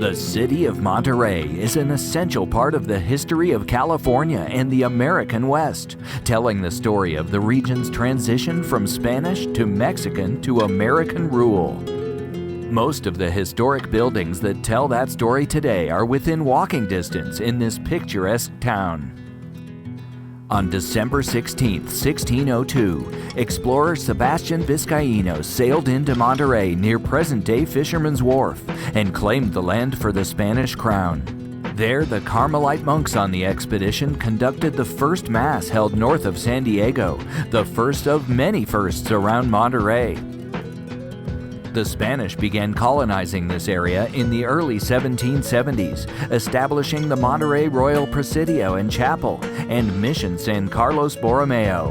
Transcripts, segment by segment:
The city of Monterey is an essential part of the history of California and the American West, telling the story of the region's transition from Spanish to Mexican to American rule. Most of the historic buildings that tell that story today are within walking distance in this picturesque town. On December 16, 1602, explorer Sebastian Vizcaíno sailed into Monterey near present-day Fisherman's Wharf and claimed the land for the Spanish crown. There, the Carmelite monks on the expedition conducted the first Mass held north of San Diego, the first of many firsts around Monterey. The Spanish began colonizing this area in the early 1770s, establishing the Monterey Royal Presidio and Chapel and Mission San Carlos Borromeo.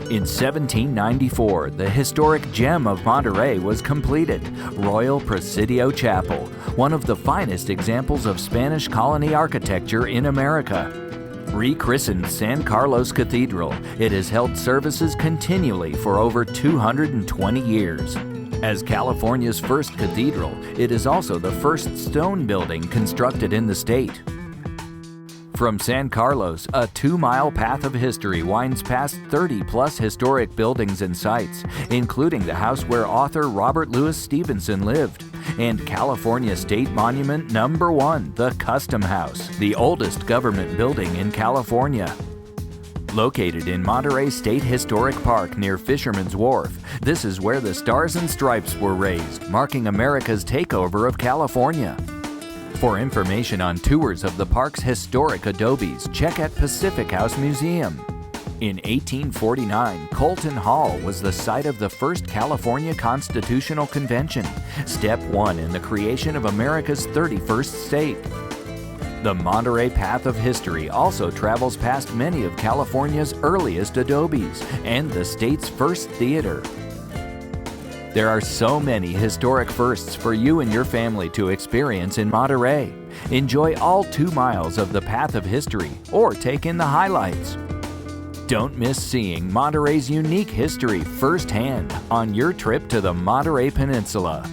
In 1794, the historic gem of Monterey was completed, Royal Presidio Chapel, one of the finest examples of Spanish colony architecture in America. Rechristened San Carlos Cathedral, it has held services continually for over 220 years. As California's first cathedral, it is also the first stone building constructed in the state. From San Carlos, a 2-mile path of history winds past 30-plus historic buildings and sites, including the house where author Robert Louis Stevenson lived, and California State Monument Number 1, the Custom House, the oldest government building in California. Located in Monterey State Historic Park near Fisherman's Wharf, this is where the Stars and Stripes were raised, marking America's takeover of California. For information on tours of the park's historic adobes, check out Pacific House Museum. In 1849, Colton Hall was the site of the first California Constitutional Convention, step 1 in the creation of America's 31st state. The Monterey Path of History also travels past many of California's earliest adobes and the state's first theater. There are so many historic firsts for you and your family to experience in Monterey. Enjoy all 2 miles of the Path of History or take in the highlights. Don't miss seeing Monterey's unique history firsthand on your trip to the Monterey Peninsula.